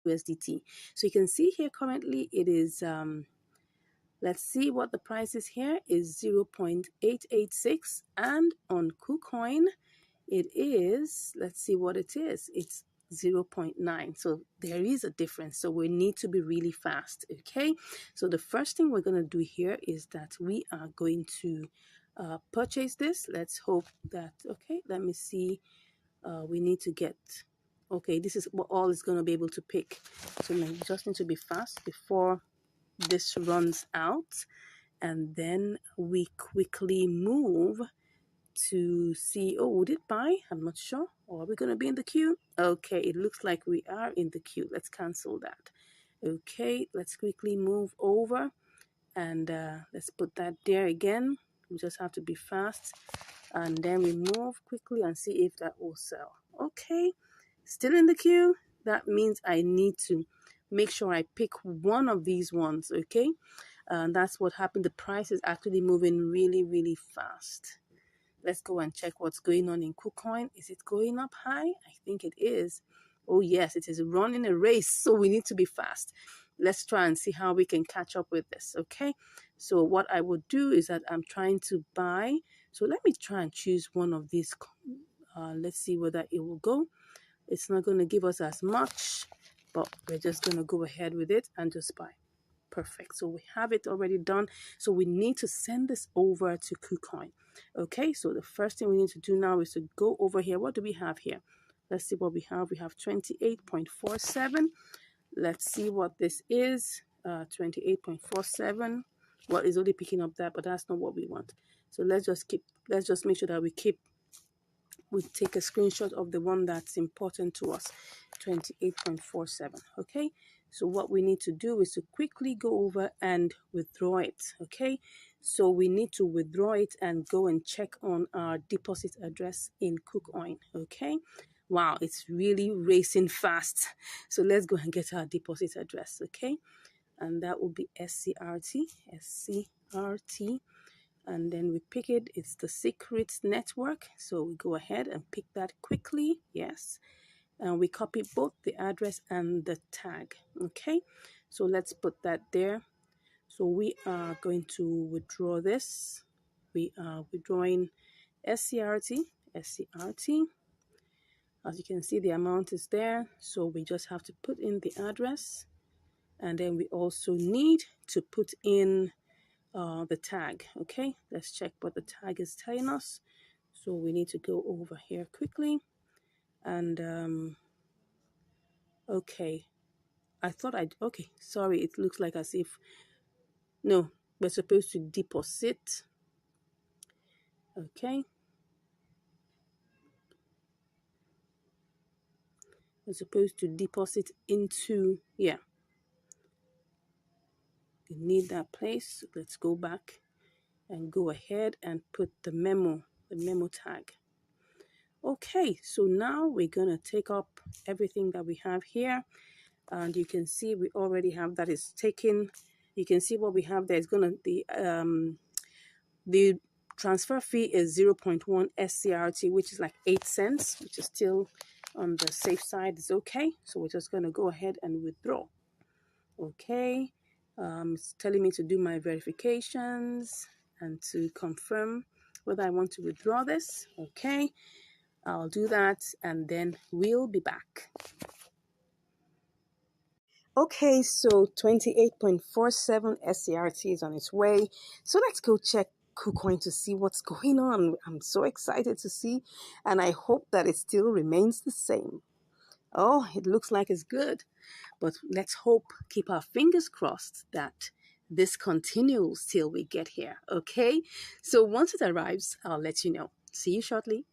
USDT. So you can see here currently it is, let's see what the price is here, is 0.886, and on KuCoin it is, let's see what it is, it's 0.9. So there is a difference, so we need to be really fast. Okay, so the first thing we're going to do here is that we are going to purchase this. Let's hope that, okay, let me see, we need to get, okay, this is what all is going to be able to pick. So we just need to be fast before this runs out, and then we quickly move to see, oh, would it buy? I'm not sure. Or are we going to be in the queue? Okay, it looks like we are in the queue. Let's cancel that. Okay, let's quickly move over, and let's put that there again. We just have to be fast, and then we move quickly and see if that will sell. Okay, still in the queue. That means I need to make sure I pick one of these ones. Okay, and that's what happened. The price is actually moving really, really fast. Let's go and check what's going on in KuCoin. Is it going up high? I think it is. Oh yes, it is running a race, so we need to be fast. Let's try and see how we can catch up with this. Okay, so what I would do is that I'm trying to buy. So let me try and choose one of these. Let's see whether it will go. It's not going to give us as much, but we're just going to go ahead with it and just buy. Perfect. So we have it already done. So we need to send this over to KuCoin. Okay, so the first thing we need to do now is to go over here. What do we have here? Let's see what we have. We have 28.47. Let's see what this is. 28.47. Well, it's only picking up that, but that's not what we want. So let's just make sure that we take a screenshot of the one that's important to us. 28.47. Okay, so what we need to do is to quickly go over and withdraw it. Okay, so we need to withdraw it and go and check on our deposit address in KuCoin. Okay, wow, it's really racing fast. So let's go and get our deposit address. Okay, and that will be SCRT, and then we pick it. It's the secret network, so we go ahead and pick that quickly. Yes, and we copy both the address and the tag. Okay, so let's put that there. So we are going to withdraw this. We are withdrawing SCRT. As you can see, the amount is there, so we just have to put in the address, and then we also need to put in the tag. Okay, let's check what the tag is telling us. So we need to go over here quickly, and okay, okay, sorry, it looks like as if, no, we're supposed to deposit. Okay, we're supposed to deposit into, yeah, we need that place. Let's go back and go ahead and put the memo tag. Okay, so now we're gonna take up everything that we have here, and you can see we already have that is taken. You can see what we have there is gonna the transfer fee is 0.1 SCRT, which is like 8 cents, which is still on the safe side. It's okay, so we're just gonna go ahead and withdraw. Okay, it's telling me to do my verifications and to confirm whether I want to withdraw this. Okay, I'll do that, and then we'll be back. Okay, so 28.47 SCRT is on its way. So let's go check KuCoin to see what's going on. I'm so excited to see, and I hope that it still remains the same. Oh, it looks like it's good, but let's hope, keep our fingers crossed that this continues till we get here. Okay, so once it arrives, I'll let you know. See you shortly.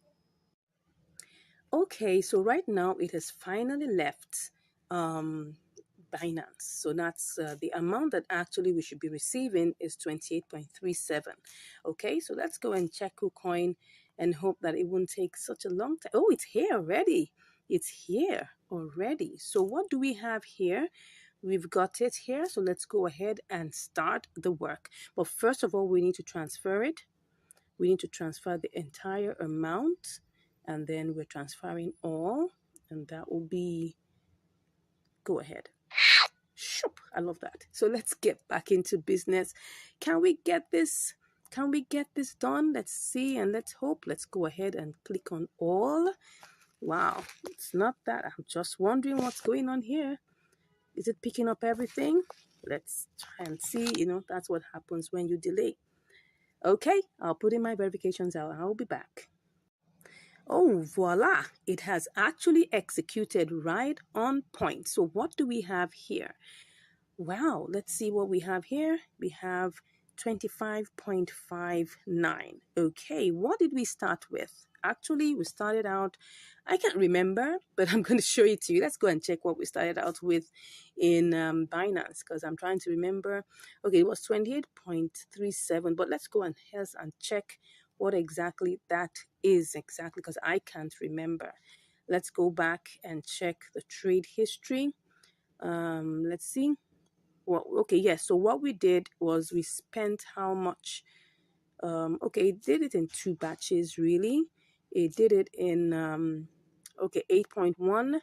Okay, so right now it has finally left Binance. So that's the amount that actually we should be receiving is 28.37. Okay, so let's go and check KuCoin and hope that it won't take such a long time. Oh, it's here already. It's here already. So what do we have here? We've got it here. So let's go ahead and start the work. But first of all, we need to transfer it. We need to transfer the entire amount, and then we're transferring all, and that will be go ahead. Shoop. I love that. So let's get back into business. Can we get this? Can we get this done? Let's see and let's hope. Let's go ahead and click on all. Wow, it's not that. I'm just wondering what's going on here. Is it picking up everything? Let's try and see. That's what happens when you delay. Okay, I'll put in my verifications out and I'll be back. Oh, voila, it has actually executed right on point. So what do we have here? Wow, let's see what we have here. We have 25.59. Okay, what did we start with? Actually, we started out, I can't remember, but I'm going to show it to you. Let's go and check what we started out with in Binance, because I'm trying to remember. Okay, it was 28.37, but let's go and check what exactly that is exactly, because I can't remember. Let's go back and check the trade history. Let's see. Well, okay, yes. So what we did was we spent how much? Okay, it did it in two batches, really. It did it in, 8.1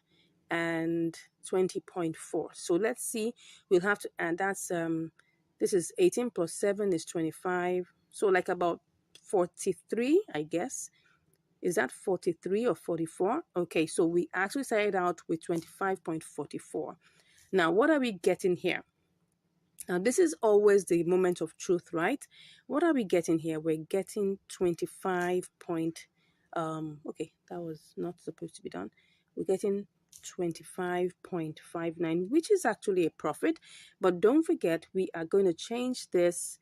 and 20.4. So let's see. We'll have to, and that's, this is 18 plus 7 is 25. So like about 43, I guess. Is that 43 or 44? Okay, so we actually started out with 25.44. Now, what are we getting here? Now, this is always the moment of truth, right? What are we getting here? We're getting 25 point, okay, that was not supposed to be done. We're getting 25.59, which is actually a profit. But don't forget, we are going to change this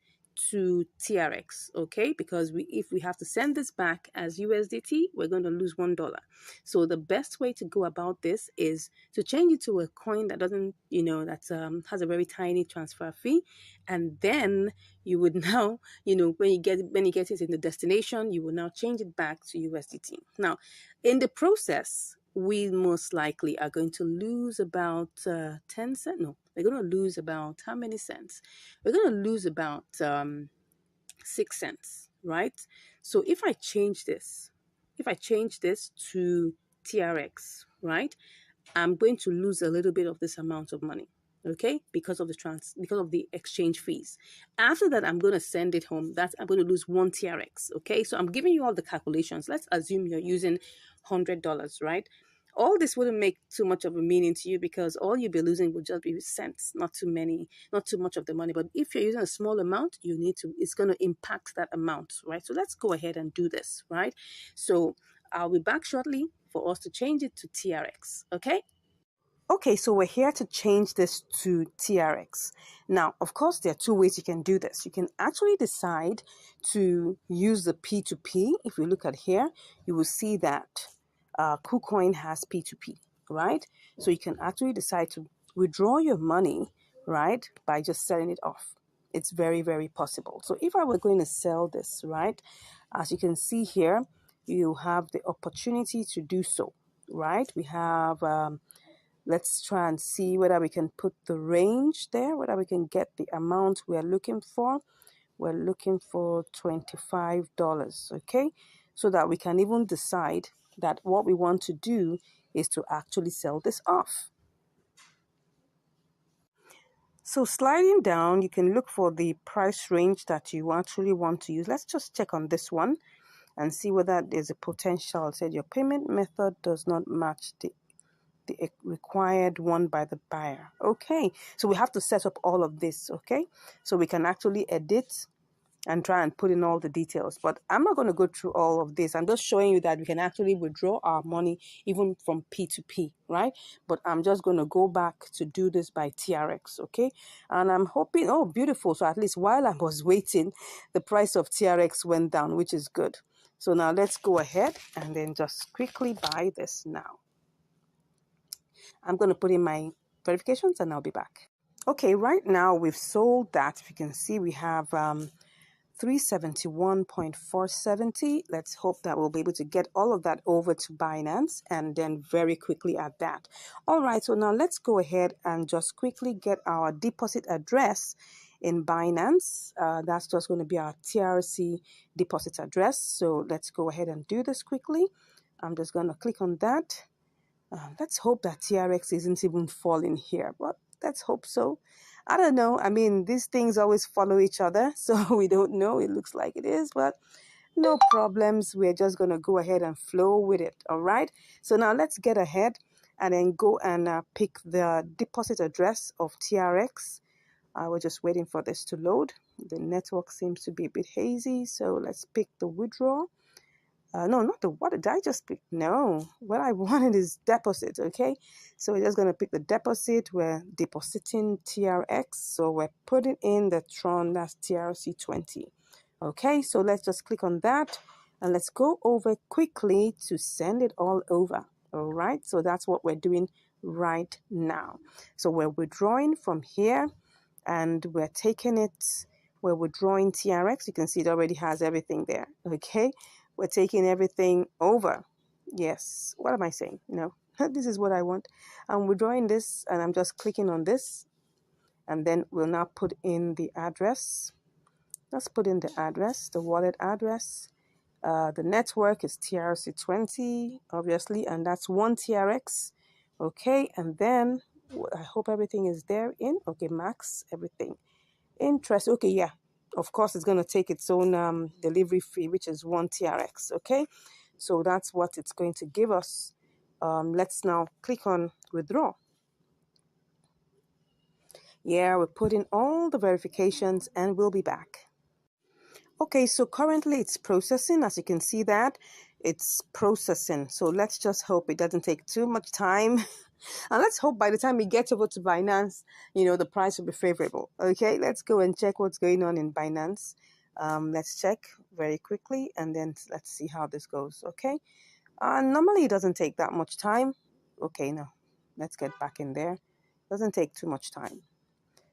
to TRX, okay? Because if we have to send this back as USDT, we're going to lose $1. So the best way to go about this is to change it to a coin that doesn't, that has a very tiny transfer fee, and then you would now, when you get it in the destination, you will now change it back to USDT. Now, in the process, we most likely are going to lose about 10 cents. No, we're going to lose about how many cents? We're going to lose about 6 cents, right? So if I change this to TRX, right, I'm going to lose a little bit of this amount of money, okay, because of the exchange fees. After that, I'm going to send it home. I'm going to lose 1 TRX, okay? So I'm giving you all the calculations. Let's assume you're using $100, right? All this wouldn't make too much of a meaning to you, because all you'll be losing would just be cents, not too much of the money. But if you're using a small amount, it's going to impact that amount, right? So let's go ahead and do this, right? So I'll be back shortly for us to change it to TRX, okay? Okay, so we're here to change this to TRX. Now, of course, there are two ways you can do this. You can actually decide to use the P2P. If you look at here, you will see that KuCoin has P2P, right? So you can actually decide to withdraw your money, right, by just selling it off. It's very, very possible. So if I were going to sell this, right, as you can see here, you have the opportunity to do so, right? We have... let's try and see whether we can put the range there, whether we can get the amount we're looking for. We're looking for $25, okay? So that we can even decide that what we want to do is to actually sell this off. So sliding down, you can look for the price range that you actually want to use. Let's just check on this one and see whether there's a potential. It said your payment method does not match the required one by the buyer. Okay, so we have to set up all of this, okay? So we can actually edit and try and put in all the details. But I'm not going to go through all of this. I'm just showing you that we can actually withdraw our money even from P2P, right? But I'm just going to go back to do this by TRX, okay? And I'm hoping, oh, beautiful. So at least while I was waiting, the price of TRX went down, which is good. So now let's go ahead and then just quickly buy this now. I'm going to put in my verifications and I'll be back. Okay, right now we've sold that. If you can see, we have 371.470. Let's hope that we'll be able to get all of that over to Binance and then very quickly add that. All right, so now let's go ahead and just quickly get our deposit address in Binance. That's just going to be our TRC deposit address. So let's go ahead and do this quickly. I'm just going to click on that. Let's hope that TRX isn't even falling here, but let's hope so. I don't know. I mean, these things always follow each other, so we don't know. It looks like it is, but no problems. We're just going to go ahead and flow with it. All right. So now let's get ahead and then go and pick the deposit address of TRX. We're just waiting for this to load. The network seems to be a bit hazy, so let's pick the withdrawal. No, not the what did I just pick? No, what I wanted is deposit. Okay, so we're just going to pick the deposit. We're depositing TRX, so we're putting in the Tron, that's TRC20. Okay, so let's just click on that and let's go over quickly to send it all over. All right, so that's what we're doing right now. So we're withdrawing from here and we're taking it, we're withdrawing TRX. You can see it already has everything there. Okay, we're taking everything over. Yes, what am I saying? No, this is what I want. I'm withdrawing this and I'm just clicking on this, and then we'll now put in the address. Let's put in the address, the wallet address. The network is TRC20, obviously, and that's 1 TRX. Okay, and then I hope everything is there in. Okay, max, everything. Interest, okay, yeah. Of course, it's going to take its own delivery fee, which is 1 TRX, okay? So that's what it's going to give us. Let's now click on withdraw. Yeah, we're putting all the verifications and we'll be back. Okay, so currently it's processing. As you can see that, it's processing. So let's just hope it doesn't take too much time. And let's hope by the time we get over to Binance, the price will be favorable. Okay, let's go and check what's going on in Binance. Let's check very quickly and then let's see how this goes. Okay, normally it doesn't take that much time. Okay, now let's get back in there. Doesn't take too much time.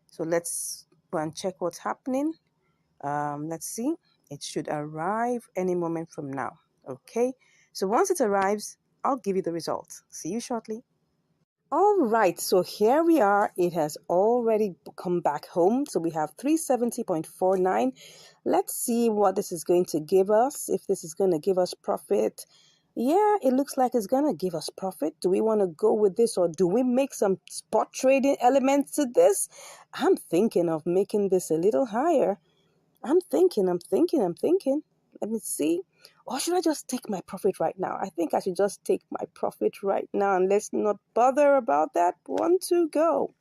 So let's go and check what's happening. Let's see. It should arrive any moment from now. Okay, so once it arrives, I'll give you the results. See you shortly. All right, so here we are. It has already come back home. So we have 370.49. Let's see what this is going to give us. If this is going to give us profit. Yeah, it looks like it's going to give us profit. Do we want to go with this, or do we make some spot trading elements to this? I'm thinking of making this a little higher. I'm thinking. Let me see. Or should I just take my profit right now? I think I should just take my profit right now and let's not bother about that. 1, 2, go.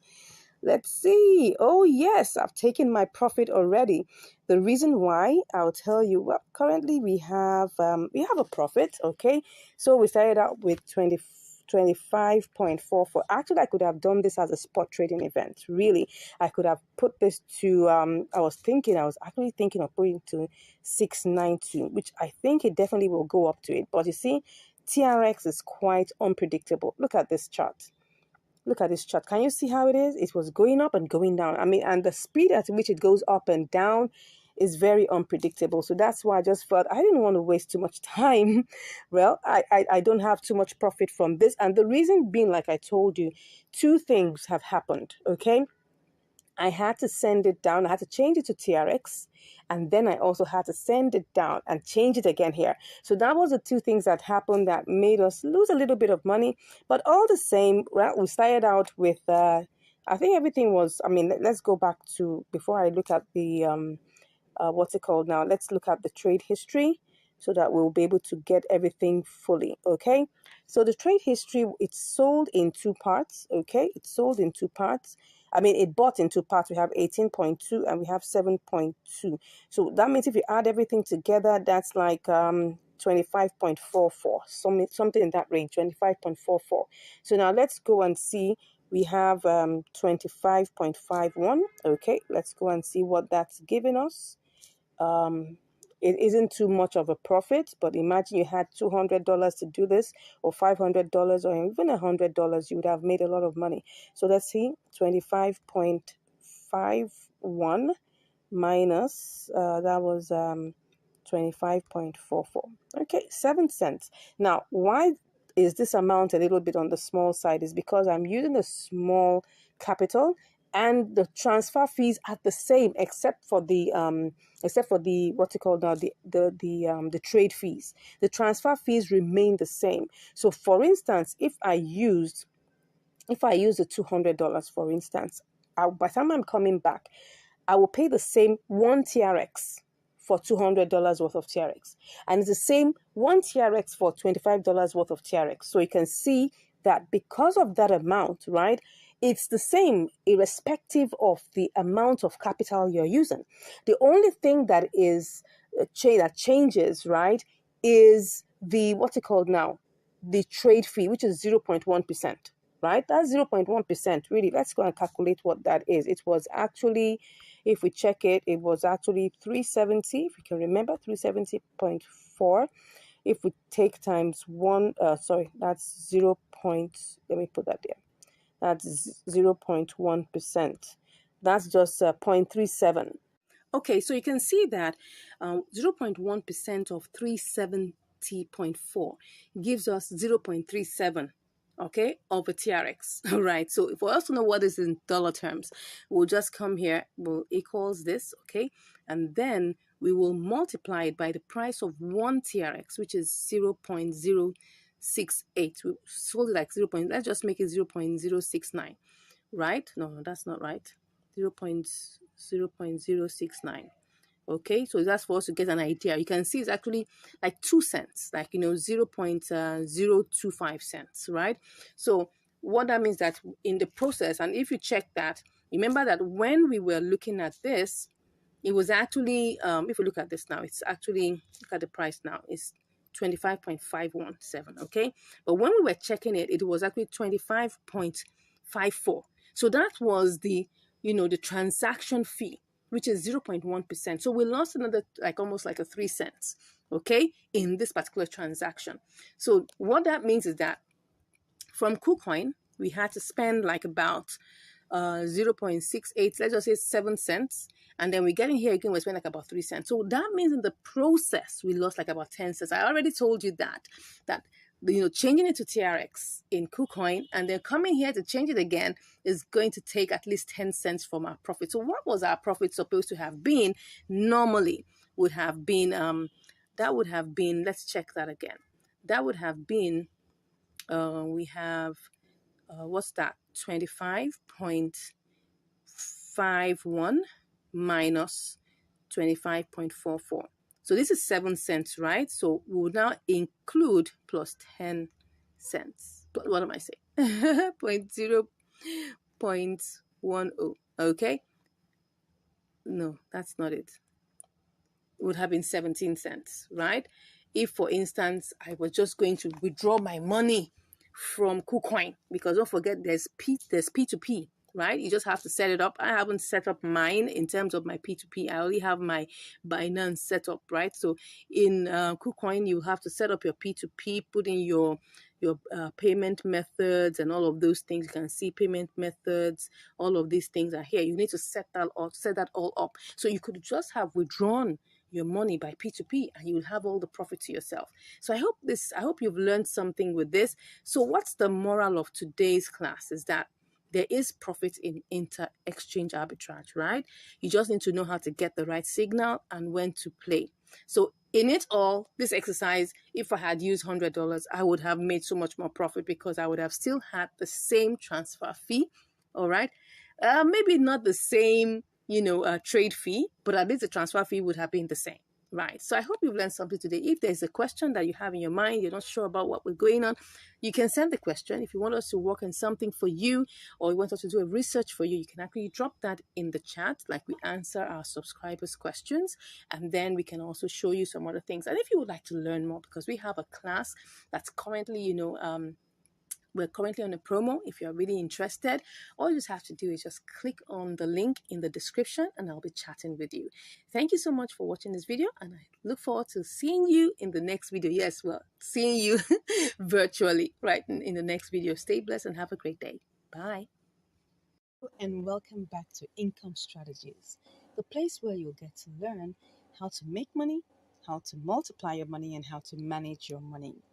Let's see. Oh, yes, I've taken my profit already. The reason why, I'll tell you. Well, currently we have a profit, okay? So we started out with 25.44. Actually, I could have done this as a spot trading event. Really, I could have put this to, I was actually thinking of putting to 692, which I think it definitely will go up to it. But you see, TRX is quite unpredictable. Look at this chart. Look at this chart. Can you see how it is? It was going up and going down. I mean, and the speed at which it goes up and down is very unpredictable. So that's why I just felt I didn't want to waste too much time. Well, I don't have too much profit from this. And the reason being, like I told you, 2 things have happened, okay? I had to send it down. I had to change it to TRX. And then I also had to send it down and change it again here. So that was the 2 things that happened that made us lose a little bit of money. But all the same, well, we started out with, I think everything was, I mean, let's go back to, before I look at the, what's it called now? Let's look at the trade history so that we'll be able to get everything fully, okay? So the trade history, it's sold in 2 parts, okay? It's sold in 2 parts. I mean, it bought in 2 parts. We have 18.2 and we have 7.2. So that means if you add everything together, that's like 25.44, something in that range, 25.44. So now let's go and see. We have 25.51. Okay, let's go and see what that's giving us. It isn't too much of a profit, but imagine you had $200 to do this, or $500, or even $100, you would have made a lot of money. So let's see, 25.51 minus, that was 25.44. Okay, 7 cents. Now, why is this amount a little bit on the small side? Is because I'm using a small capital and the transfer fees are the same, except for the what you call now, the trade fees. The transfer fees remain the same. So for instance, if I use the $200, for instance, by the time I'm coming back, I will pay the same 1 TRX for $200 worth of TRX. And it's the same 1 TRX for $25 worth of TRX. So you can see that because of that amount, right, it's the same irrespective of the amount of capital you're using. The only thing that is that changes, right, is the what's it called now? The trade fee, which is 0.1%. Right? That's 0.1%. Really, let's go and calculate what that is. It was actually, if we check it, it was actually 370, if you can remember, 370.4. If we take times one, that's 0. Let me put that there. That's 0.1%. That's just 0.37. Okay, so you can see that 0.1% of 370.4 gives us 0.37, okay, of a TRX, all right? So for us to know what is in dollar terms, we'll just come here, we'll equals this, okay? And then we will multiply it by the price of 1 TRX, which is 0.068. We sold it like let's just make it 0.069, right? No, that's not right. 0.069. Okay, so that's for us to get an idea. You can see it's actually like 2 cents, like 0.025 cents, right? So what that means that in the process, and if you check that, remember that when we were looking at this, it was actually if we look at this now, it's actually, look at the price now, it's 25.517, okay? But when we were checking it, it was actually 25.54. So that was the the transaction fee, which is 0.1%. So we lost another, like almost like a 3 cents, okay, in this particular transaction. So what that means is that from KuCoin, we had to spend like about 0.68, let's just say 7 cents. And then we get in here again, we spend like about 3 cents. So that means in the process, we lost like about 10 cents. I already told you that changing it to TRX in KuCoin and then coming here to change it again is going to take at least 10 cents from our profit. So what was our profit supposed to have been? Normally would have been, that would have been, let's check that again. That would have been, we have, what's that? 25.51 minus 25.44. So this is 7 cents, right? So we will now include plus 10 cents. What am I saying? 0.10. Okay. No, that's not it. It would have been 17 cents, right? If, for instance, I was just going to withdraw my money from KuCoin, because don't forget there's P2P, right? You just have to set it up. I haven't set up mine in terms of my P2P. I only have my Binance set up, right? So in KuCoin, you have to set up your P2P, put in your payment methods and all of those things. You can see payment methods, all of these things are here. You need to set that all up. So you could just have withdrawn your money by P2P and you will have all the profit to yourself. So I hope you've learned something with this. So what's the moral of today's class is that there is profit in inter-exchange arbitrage, right? You just need to know how to get the right signal and when to play. So in it all, this exercise, if I had used $100, I would have made so much more profit because I would have still had the same transfer fee, all right? Maybe not the same trade fee, but at least the transfer fee would have been the same, right? So I hope you've learned something today. If there's a question that you have in your mind, you're not sure about what we're going on, you can send the question. If you want us to work on something for you or you want us to do a research for you, you can actually drop that in the chat, like we answer our subscribers' questions, and then we can also show you some other things. And if you would like to learn more, because we have a class that's currently, we're currently on a promo. If you're really interested, all you just have to do is just click on the link in the description and I'll be chatting with you. Thank you so much for watching this video and I look forward to seeing you in the next video. Yes, well, seeing you virtually right in the next video. Stay blessed and have a great day. Bye. And welcome back to Income Strategies, the place where you'll get to learn how to make money, how to multiply your money, and how to manage your money.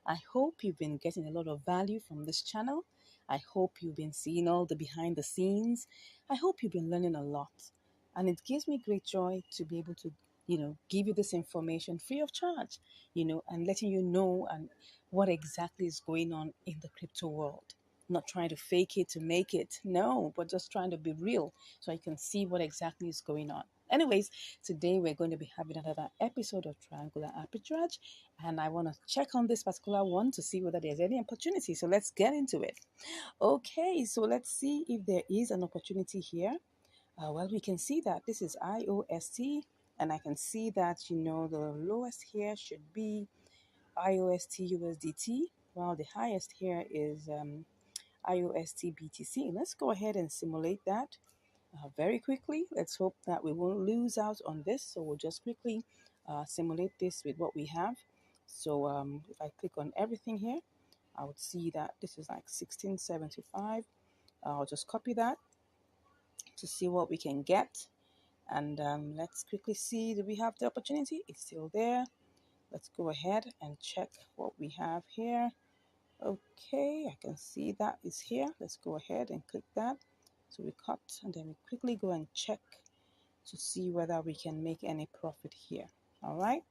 I hope you've been getting a lot of value from this channel. I hope you've been seeing all the behind the scenes. I hope you've been learning a lot. And it gives me great joy to be able to, give you this information free of charge, and letting you know and what exactly is going on in the crypto world. Not trying to fake it to make it, no, but just trying to be real so I can see what exactly is going on. Anyways, today we're going to be having another episode of Triangular Arbitrage, and I want to check on this particular one to see whether there's any opportunity. So let's get into it. Okay, so let's see if there is an opportunity here. Well, we can see that this is IOST, and I can see that, the lowest here should be IOST USDT, while the highest here is IOST BTC. Let's go ahead and simulate that very quickly. Let's hope that we won't lose out on this. So we'll just quickly simulate this with what we have. So if I click on everything here, I would see that this is like 1675. I'll just copy that to see what we can get. And let's quickly see, do we have the opportunity? It's still there. Let's go ahead and check what we have here. Okay, I can see that is here. Let's go ahead and click that. So we cut and then we quickly go and check to see whether we can make any profit here. All right,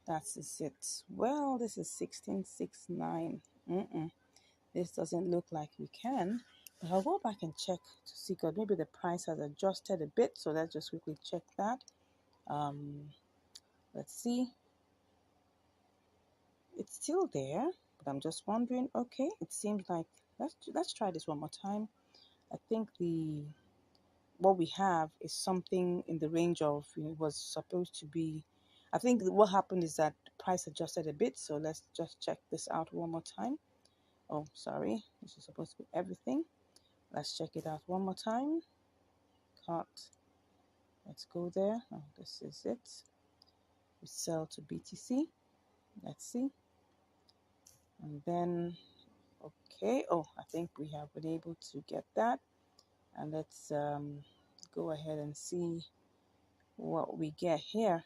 that's it. Well, this is 1669. This doesn't look like we can, but I'll go back and check to see, because maybe the price has adjusted a bit. So let's just quickly check that. Let's see. It's still there, but I'm just wondering. Okay, it seems like let's try this one more time. I think what we have is something in the range of, it was supposed to be, I think what happened is that the price adjusted a bit. So let's just check this out one more time. Oh, sorry, this is supposed to be everything. Let's check it out one more time. Cut. Let's go there. Oh, this is it. We sell to BTC. Let's see. And then, okay. Oh, I think we have been able to get that. And let's go ahead and see what we get here.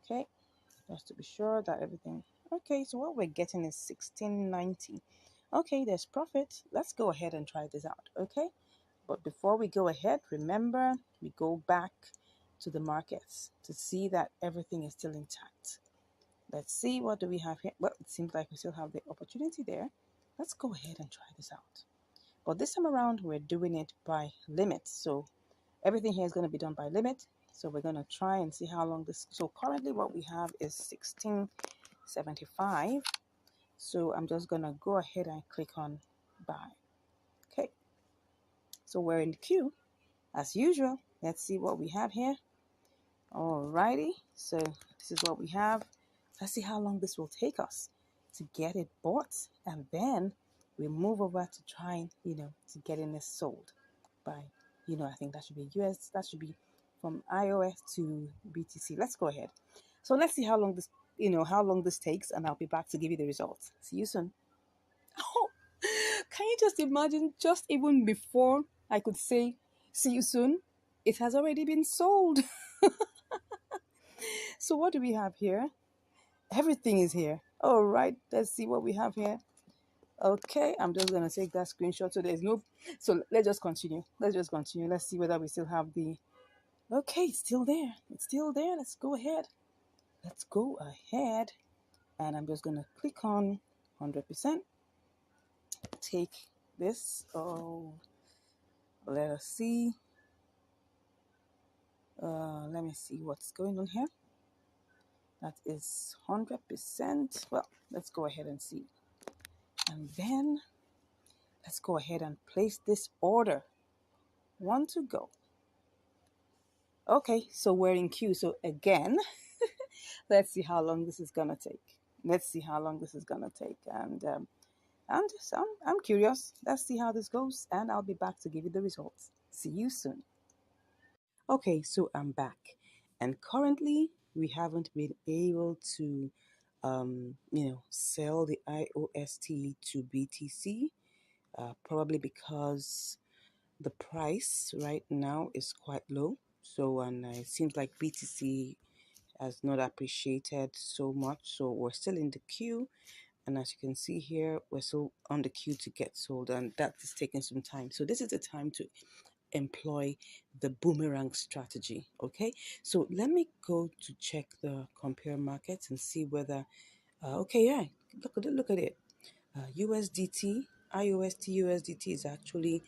Okay, just to be sure that everything. Okay, so what we're getting is 1690. Okay, there's profit. Let's go ahead and try this out. Okay, but before we go ahead, remember, we go back to the markets to see that everything is still intact. Let's see, what do we have here? Well, it seems like we still have the opportunity there. Let's go ahead and try this out. But this time around, we're doing it by limit. So everything here is going to be done by limit. So we're going to try and see how long this. So currently what we have is 1675. So I'm just going to go ahead and click on buy. Okay. So we're in the queue as usual. Let's see what we have here. Alrighty. So this is what we have. Let's see how long this will take us to get it bought, and then we move over to trying, to getting this sold by, I think that should be US, that should be from iOS to BTC. Let's go ahead. So let's see how long this takes, and I'll be back to give you the results. See you soon. Oh, can you just imagine, just even before I could say see you soon, it has already been sold. So what do we have here? Everything is here. All right, let's see what we have here. Okay, I'm just gonna take that screenshot. So let's just continue. Let's see whether we still have the. Okay, it's still there. Let's go ahead. And I'm just gonna click on 100%. Take this. Oh, let us see. Let me see what's going on here. That is 100%. Well, let's go ahead and see. And then let's go ahead and place this order. One to go. Okay, so we're in queue. So again, let's see how long this is gonna take. And I'm curious. Let's see how this goes, and I'll be back to give you the results. See you soon. Okay, so I'm back, and currently we haven't been able to, sell the IOST to BTC, probably because the price right now is quite low. So, and it seems like BTC has not appreciated so much. So we're still in the queue, And as you can see here, we're still on the queue to get sold, and that is taking some time. So this is the time to employ the boomerang strategy. Okay, so let me go to check the compare markets and see whether okay, yeah, look at it. USDT, IOST USDT is actually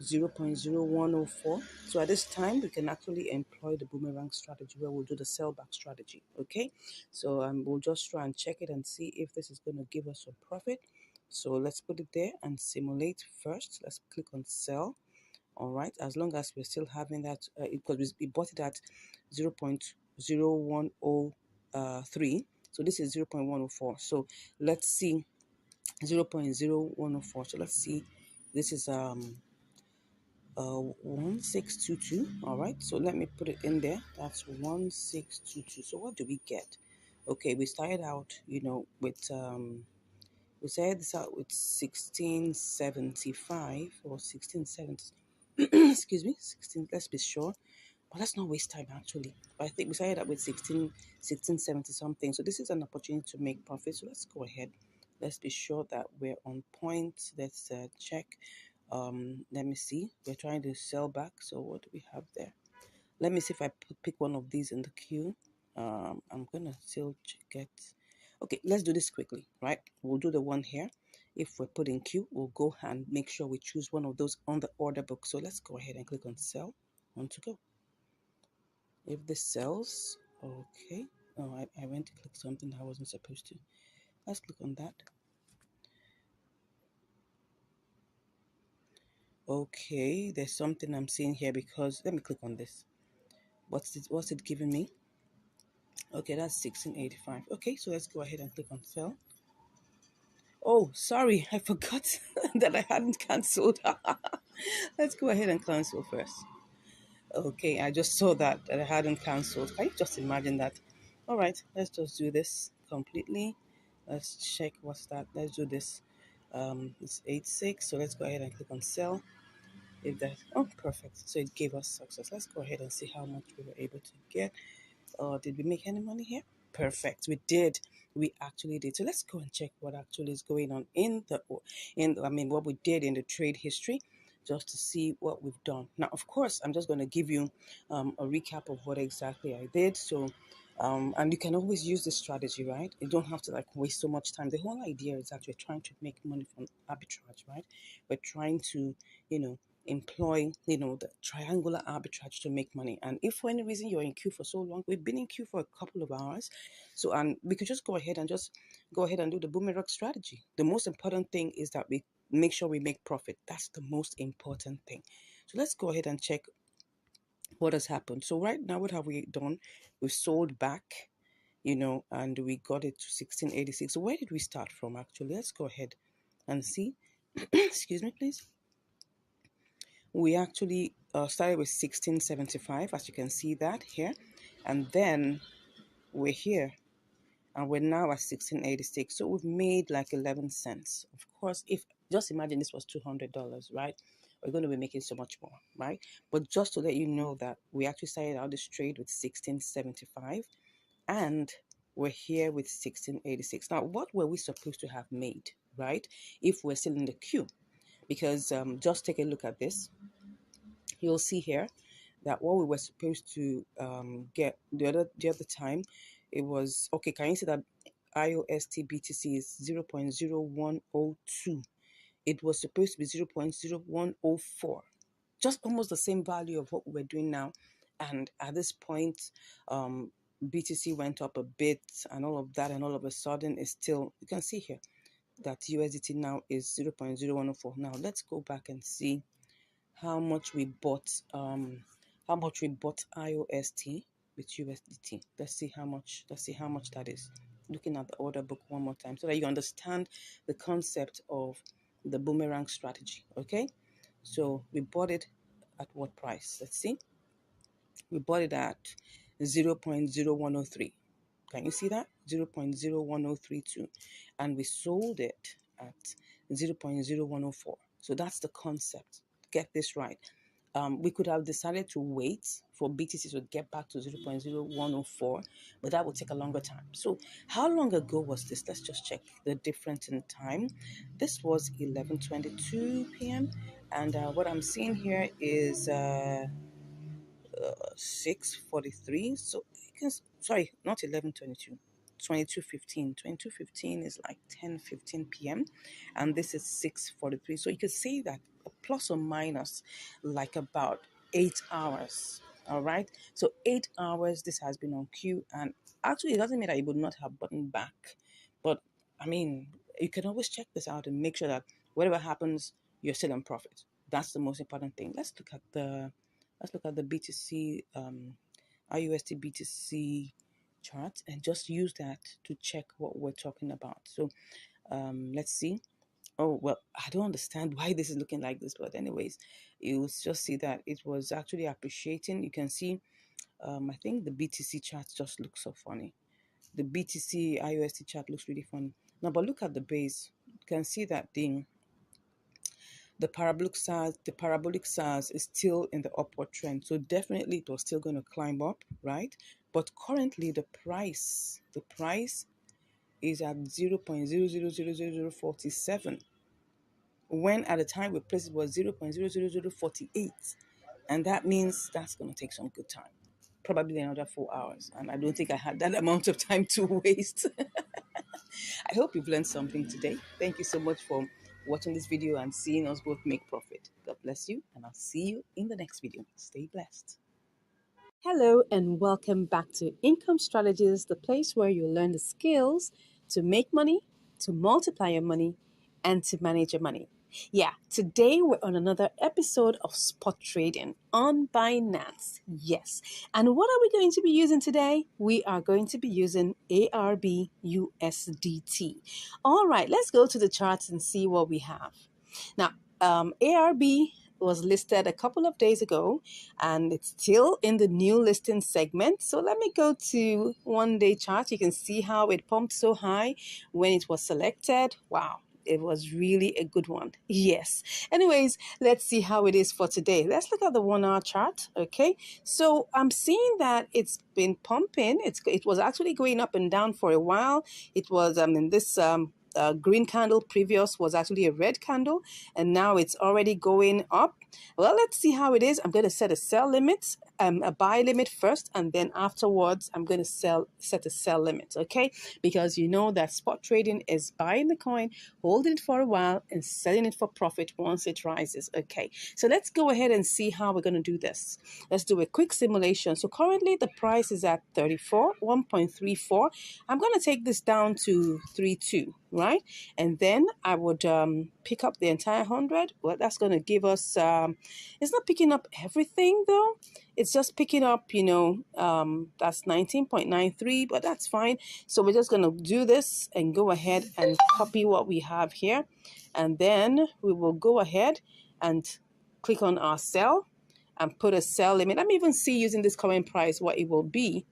0.0104. So at this time, we can actually employ the boomerang strategy where we'll do the sellback strategy. Okay, so we'll just try and check it and see if this is going to give us some profit. So let's put it there and simulate first. Let's click on sell. All right, as long as we're still having that, because we bought it at 0.0103. So this is 0.104. So let's see 0.0104. So let's see. This is 1622. All right, so let me put it in there. That's 1622. So what do we get? Okay, we started out, with we started this out with 1675 or 1670. Excuse me, 16. Let's be sure. But let's not waste time actually. But I think we started out with 1670 something. So this is an opportunity to make profit. So let's go ahead. Let's be sure that we're on point. Let's check. Let me see. We're trying to sell back. So what do we have there? Let me see if I pick one of these in the queue. I'm gonna still get. Okay, let's do this quickly, right? We'll do the one here. If we're put in queue, we'll go and make sure we choose one of those on the order book. So let's go ahead and click on sell. On to go. If this sells, okay. Oh, I went to click something I wasn't supposed to. Let's click on that. Okay, there's something I'm seeing here because let me click on this. What's it giving me? Okay, that's 1685. Okay, so let's go ahead and click on sell. Oh, sorry, I forgot that I hadn't cancelled. Let's go ahead and cancel first. Okay, I just saw that I hadn't cancelled. Can you just imagine that? All right, let's just do this completely. Let's check what's that. Let's do this. It's 86. So let's go ahead and click on sell. If that, oh, perfect. So it gave us success. Let's go ahead and see how much we were able to get. Did we make any money here? Perfect. We did. We actually did. So let's go and check what actually is going on what we did in the trade history, just to see what we've done. Now, of course, I'm just going to give you a recap of what exactly I did. So, and you can always use this strategy, right? You don't have to waste so much time. The whole idea is that we're trying to make money from arbitrage, right? We're trying to, employ, the triangular arbitrage to make money. And if for any reason you're in queue for so long, we've been in queue for a couple of hours. So, and we could just go ahead and do the boomerang strategy. The most important thing is that we make sure we make profit. That's the most important thing. So let's go ahead and check what has happened. So right now, what have we done? We've sold back, and we got it to 1686. So where did we start from actually? Let's go ahead and see. Excuse me, please. We actually started with 1675, as you can see that here, and then we're here and we're now at 1686. So we've made like 11 cents. Of course, if just imagine this was $200, right? We're going to be making so much more, right? But just to let you know that we actually started out this trade with 1675 and we're here with 1686. Now, what were we supposed to have made, right? If we're still in the queue? Because just take a look at this. You'll see here that what we were supposed to get the other time, it was okay. Can you see that IOST BTC is 0.0102? It was supposed to be 0.0104, just almost the same value of what we're doing now. And at this point, BTC went up a bit and all of that, and all of a sudden it's still, you can see here that USDT now is 0.0104. Now let's go back and see how much we bought IOST with USDT. Let's see how much that is. Looking at the order book one more time so that you understand the concept of the boomerang strategy. Okay, so we bought it at what price? Let's see. We bought it at 0.0103. Can you see that? 0.01032. And we sold it at 0.0104. So that's the concept. Get this right. We could have decided to wait for BTC to get back to 0.0104, but that would take a longer time. So how long ago was this? Let's just check the difference in time. This was 11:22 p.m. And what I'm seeing here is 6:43. So you can, sorry, not 11:22. 22:15 is like 10:15 p.m. and this is 6:43. So you could say that plus or minus like about 8 hours. All right, so 8 hours this has been on queue, and actually it doesn't mean that it would not have buttoned back, but I mean, you can always check this out and make sure that whatever happens, you're still in profit. That's the most important thing. Let's look at the BTC IUSD BTC chart and just use that to check what we're talking about. So let's see. Oh, well, I don't understand why this is looking like this, but anyways, you'll just see that it was actually appreciating. You can see, I think the BTC chart just looks so funny. The BTC IUSD chart looks really funny. Now, but look at the base. You can see that the parabolic SARS is still in the upward trend. So definitely it was still going to climb up, right? But currently the price is at 0.000047, when at the time we placed it was 0.00048. And that means that's going to take some good time, probably another 4 hours. And I don't think I had that amount of time to waste. I hope you've learned something today. Thank you so much for watching this video and seeing us both make profit. God bless you, and I'll see you in the next video. Stay blessed. Hello, and welcome back to Income Strategies, the place where you learn the skills to make money, to multiply your money, and to manage your money. Yeah, today we're on another episode of spot trading on Binance. Yes. And what are we going to be using today? We are going to be using ARB-USDT. All right, let's go to the charts and see what we have. Now, ARB was listed a couple of days ago, and it's still in the new listing segment. So let me go to 1-day chart. You can see how it pumped so high when it was selected. Wow. It was really a good one. Yes. Anyways, let's see how it is for today. Let's look at the 1-hour chart. Okay. So I'm seeing that it's been pumping. It was actually going up and down for a while. It was in this green candle. Previous was actually a red candle, and now it's already going up. Well, let's see how it is. I'm going to set a sell limit, a buy limit first, and then afterwards I'm going to set a sell limit. Okay, because you know that spot trading is buying the coin, holding it for a while, and selling it for profit once it rises. Okay, so let's go ahead and see how we're going to do this. Let's do a quick simulation. So currently the price is at 1.34. I'm going to take this down to 3.2. Right, and then I would pick up the entire 100. Well, that's going to give us it's not picking up everything though. It's just picking up, that's 19.93, but that's fine. So we're just going to do this and go ahead and copy what we have here, and then we will go ahead and click on our sell and put a sell limit. Let me even see, using this current price, what it will be.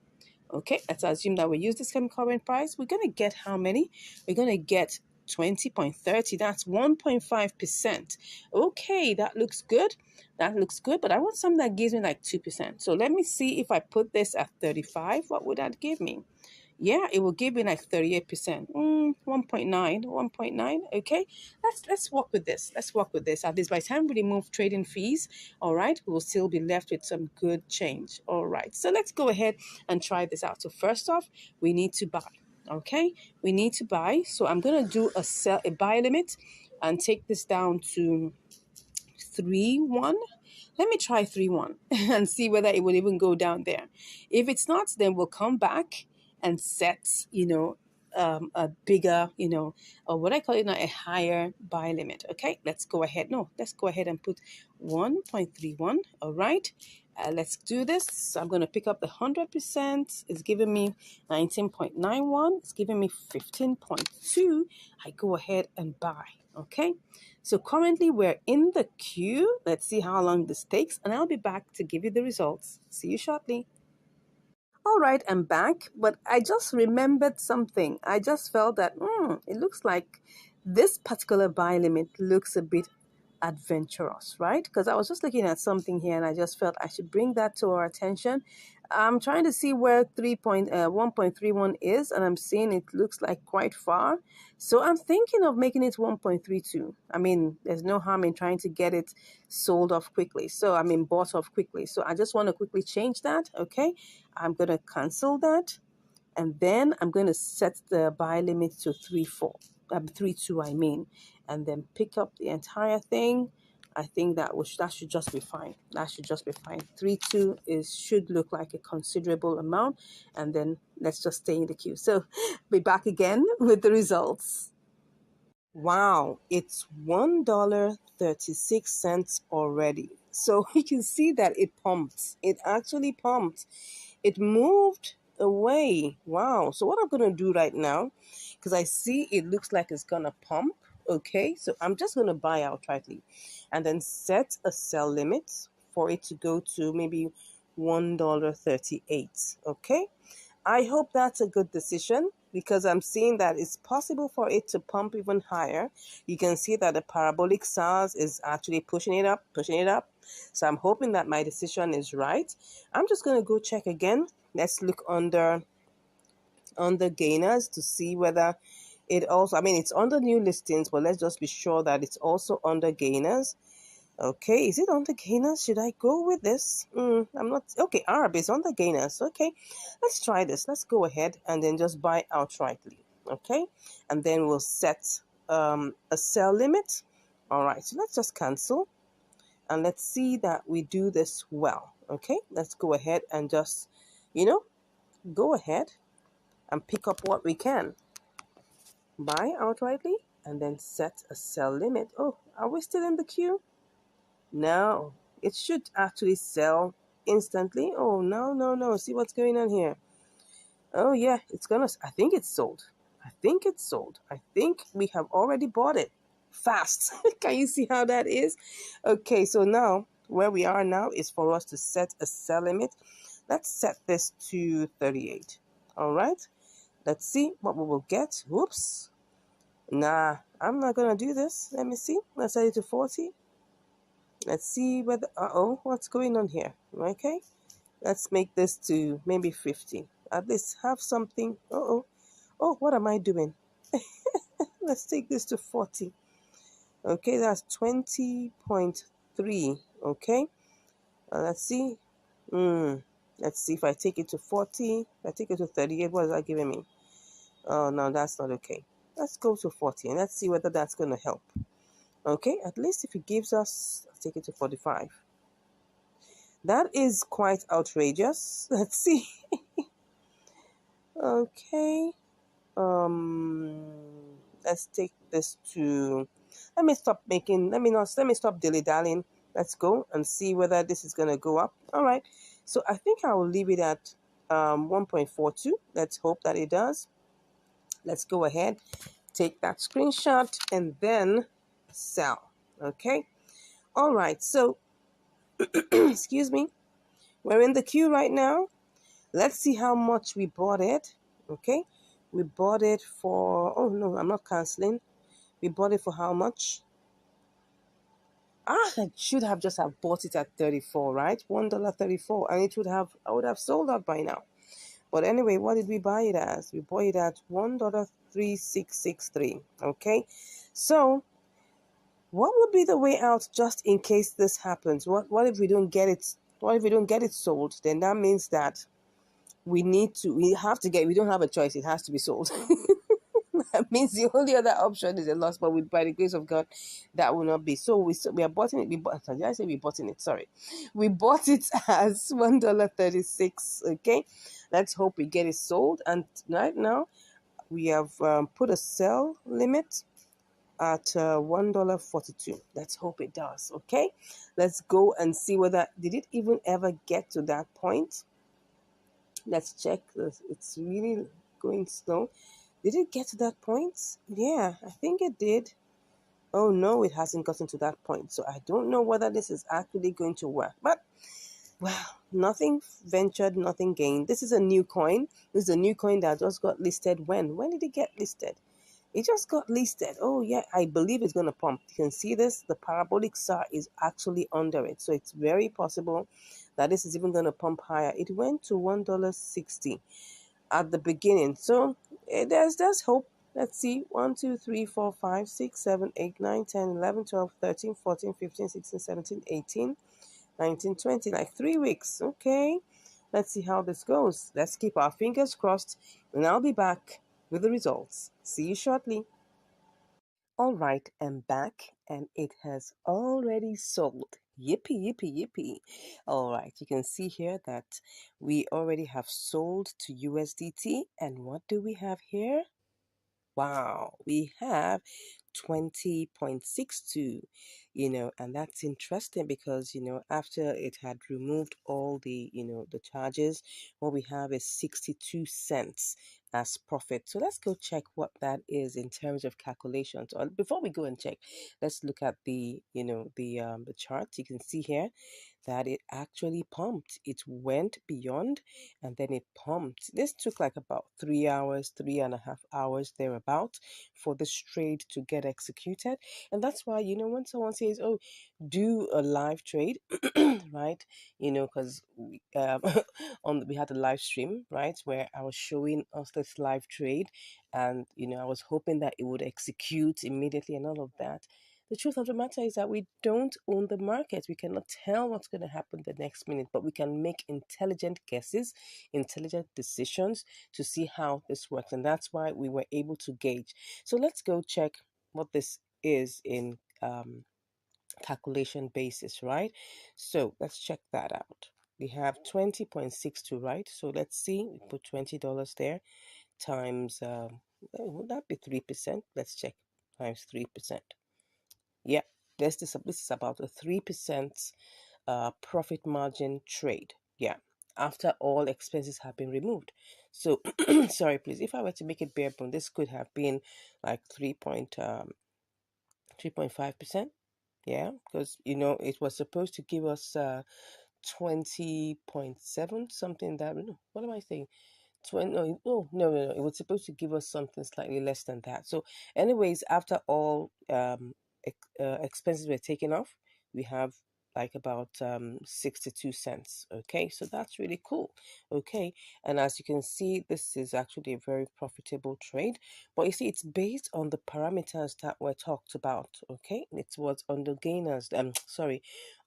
Okay, let's assume that we use this current price. We're going to get how many? We're going to get 20.30. That's 1.5%. Okay, that looks good. That looks good, but I want something that gives me like 2%. So let me see, if I put this at 35, what would that give me? Yeah, it will give me like 38%. 1.9. Okay, let's work with this. Let's work with this. At least by the time we remove trading fees, all right, we will still be left with some good change. All right, so let's go ahead and try this out. So first off, we need to buy. Okay, we need to buy. So I'm gonna do a buy limit and take this down to 3.1. Let me try 3.1 and see whether it will even go down there. If it's not, then we'll come back and set, a bigger, or what I call it now, a higher buy limit. Okay, let's go ahead. No, let's go ahead and put 1.31. All right. Let's do this. So I'm going to pick up the 100%. It's giving me 19.91. It's giving me 15.2. I go ahead and buy. Okay. So currently we're in the queue. Let's see how long this takes, and I'll be back to give you the results. See you shortly. All right, I'm back, but I just remembered something. I just felt that it looks like this particular buy limit looks a bit adventurous, right? Because I was just looking at something here and I just felt I should bring that to our attention. I'm trying to see where 1.31 is, and I'm seeing it looks like quite far. So I'm thinking of making it 1.32. I mean, there's no harm in trying to get it sold off quickly. So, I mean, bought off quickly. So I just want to quickly change that. Okay. I'm going to cancel that. And then I'm going to set the buy limit to 3.2, I mean, and then pick up the entire thing. I think that should just be fine. That should just be fine. 3.2 should look like a considerable amount, and then let's just stay in the queue. So, be back again with the results. Wow, it's $1.36 already. So you can see that it pumped. It actually pumped. It moved away. Wow. So what I'm going to do right now, because I see it looks like it's going to pump. Okay. So I'm just going to buy outrightly and then set a sell limit for it to go to maybe $1.38. Okay. I hope that's a good decision because I'm seeing that it's possible for it to pump even higher. You can see that the parabolic SARS is actually pushing it up, pushing it up. So I'm hoping that my decision is right. I'm just going to go check again. Let's look under gainers to see whether it also, I mean, it's under new listings, but let's just be sure that it's also under gainers. Okay, is it on the gainers? Should I go with this? I'm not. Okay, Arb is on the gainers. Okay, let's try this. Let's go ahead and then just buy outrightly. Okay, and then we'll set a sell limit. All right, so let's just cancel and let's see that we do this well. Okay, let's go ahead and just, go ahead and pick up what we can. Buy outrightly and then set a sell limit. Oh, are we still in the queue? No, it should actually sell instantly. Oh, no. See what's going on here. Oh, yeah, I think it's sold. I think we have already bought it. Fast. Can you see how that is? Okay, so now, where we are now is for us to set a sell limit. Let's set this to 38. All right. Let's see what we will get. Whoops. Nah, I'm not going to do this. Let me see. Let's set it to 40. Let's see whether, what's going on here? Okay, let's make this to maybe 50. At least have something. Oh, what am I doing? Let's take this to 40. Okay, that's 20.3. Okay, let's see. Let's see if I take it to 40. If I take it to 38, what is that giving me? Oh, no, that's not okay. Let's go to 40 and let's see whether that's going to help. Okay, at least if it gives us, let's take it to 45. That is quite outrageous. Let's see. Okay. Let's take this to, let me stop dilly-dallying. Let's go and see whether this is going to go up. All right. So I think I will leave it at 1.42. Let's hope that it does. Let's go ahead, take that screenshot, and then sell. Okay. All right. So, excuse me. We're in the queue right now. Let's see how much we bought it. Okay. We bought it for, oh no, I'm not canceling. We bought it for how much? I should have just have bought it at 34, right? $1.34, and I would have sold out by now. But anyway, what did we buy it as? We bought it at $1.3663. Okay. So what would be the way out just in case this happens? What if we don't get it? What if we don't get it sold? Then that means that we don't have a choice. It has to be sold. That means the only other option is a loss, but by the grace of God, that will not be. So we are bought it. Did I say we bought it? Sorry. We bought it as $1.36. Okay. Let's hope we get it sold. And right now, we have put a sell limit at $1.42. Let's hope it does. Okay. Let's go and see whether, did it even ever get to that point? Let's check. It's really going slow. Did it get to that point? Yeah, I think it did. Oh no, it hasn't gotten to that point. So I don't know whether this is actually going to work. But, well, nothing ventured, nothing gained. This is a new coin. This is a new coin that just got listed when? When did it get listed? It just got listed. Oh yeah, I believe it's going to pump. You can see this. The parabolic SAR is actually under it. So it's very possible that this is even going to pump higher. It went to $1.60 at the beginning. So there's hope. Let's see. 1, 2, 3, 4, 5, 6, 7, 8, 9, 10, 11, 12, 13, 14, 15, 16, 17, 18, 19, 20. Like 3 weeks. Okay. Let's see how this goes. Let's keep our fingers crossed. And I'll be back with the results. See you shortly. All right, I'm back and it has already sold. Yippee, yippee, yippee. All right, you can see here that we already have sold to USDT. And what do we have here? Wow, we have 20.62, and that's interesting because, after it had removed all the, the charges, what we have is 62 cents as profit. So let's go check what that is in terms of calculations. Before we go and check, let's look at the, the chart. You can see here that it actually pumped. It went beyond and then it pumped. This took like about 3 hours, 3.5 hours thereabout for this trade to get executed. And that's why, when someone says, oh, do a live trade, right? Because we had a live stream, right, where I was showing us this live trade, and I was hoping that it would execute immediately and all of that. The truth of the matter is that we don't own the market. We cannot tell what's going to happen the next minute, but we can make intelligent guesses, intelligent decisions to see how this works. And that's why we were able to gauge. So let's go check what this is in calculation basis, right? So let's check that out. We have 20.62, right? So let's see, we put $20 there times, would that be 3%? Let's check, times 3%. Yeah, this is about a 3% profit margin trade. Yeah, after all expenses have been removed. So, sorry, please, if I were to make it bare bone, this could have been like 3.5%. Yeah, because it was supposed to give us 20.7 something. That, no, what am I saying? 20, no, no, it was supposed to give us something slightly less than that. So anyways, after all expenses were taken off, we have like about 62 cents. Okay, so that's really cool. Okay, and as you can see, this is actually a very profitable trade, but you see, it's based on the parameters that were talked about. Okay, it was on the gainers, sorry,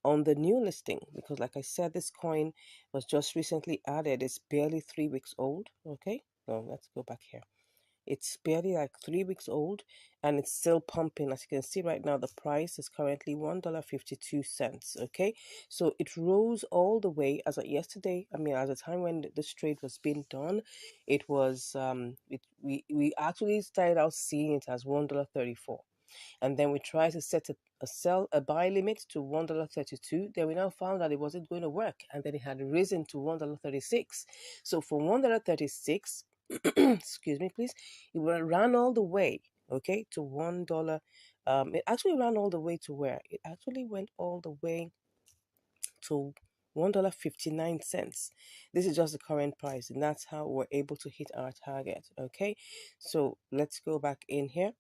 on the new listing, because like I said, this coin was just recently added. It's barely 3 weeks old. Okay, no, let's go back here. It's barely like 3 weeks old and it's still pumping. As you can see right now, the price is currently $1.52. Okay, so it rose all the way as of yesterday. I mean, at the time when this trade was being done, it was we actually started out seeing it as $1.34, and then we tried to set a buy limit to $1.32. Then we now found that it wasn't going to work, and then it had risen to $1.36. So from $1.36, excuse me, please, it ran all the way, okay, to $1. It actually ran all the way to where? It actually went all the way to $1.59. This is just the current price, and that's how we're able to hit our target. Okay, so let's go back in here.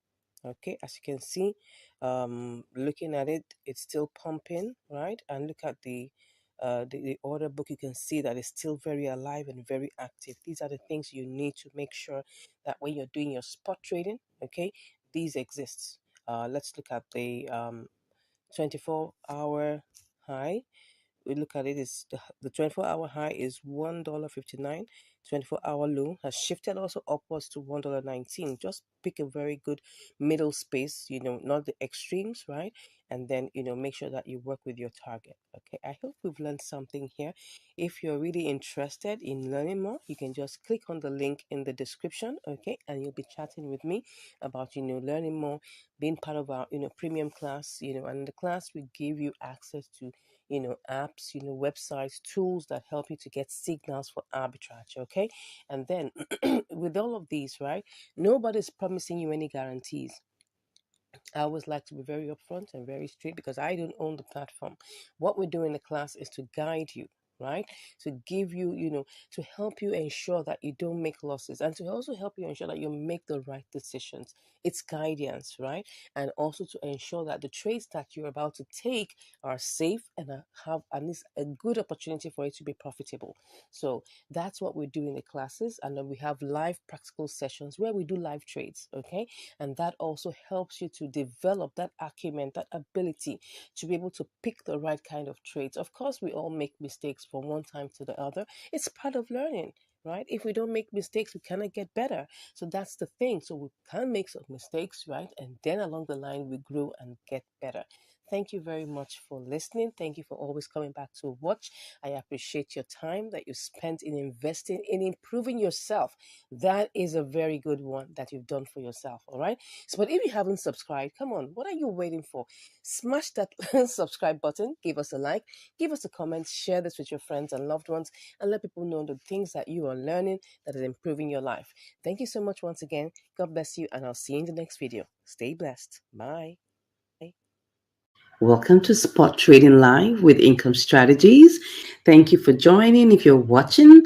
Okay, as you can see, looking at it, it's still pumping, right? And look at the order book. You can see that it's still very alive and very active. These are the things you need to make sure that when you're doing your spot trading, okay, these exist. Let's look at the 24-hour high. We look at it, is the 24-hour high is $1.59. 24-hour low has shifted also upwards to $1.19. Just pick a very good middle space, not the extremes, right? And then make sure that you work with your target. Okay, I hope we've learned something here. If you're really interested in learning more, you can just click on the link in the description. Okay, and you'll be chatting with me about learning more, being part of our premium class. And the class will give you access to apps, websites, tools that help you to get signals for arbitrage. Okay, and then with all of these, right, nobody's promising you any guarantees. I always like to be very upfront and very straight because I don't own the platform. What we do in the class is to guide you, right? To give you, to help you ensure that you don't make losses, and to also help you ensure that you make the right decisions. its guidance, right? And also to ensure that the trades that you're about to take are safe and have at least a good opportunity for it to be profitable. So that's what we do in the classes. And then we have live practical sessions where we do live trades, okay? And that also helps you to develop that acumen, that ability to be able to pick the right kind of trades. Of course, we all make mistakes from one time to the other. It's part of learning, right? If we don't make mistakes, we cannot get better. So that's the thing. So we can make some mistakes, right? And then along the line, we grow and get better. Thank you very much for listening. Thank you for always coming back to watch. I appreciate your time that you spent in investing in improving yourself. That is a very good one that you've done for yourself. All right. So, but if you haven't subscribed, come on, what are you waiting for? Smash that subscribe button, give us a like, give us a comment, share this with your friends and loved ones, and let people know the things that you are learning that is improving your life. Thank you so much once again. God bless you, and I'll see you in the next video. Stay blessed. Bye. Welcome to Spot Trading Live with Income Strategies. Thank you for joining. If you're watching,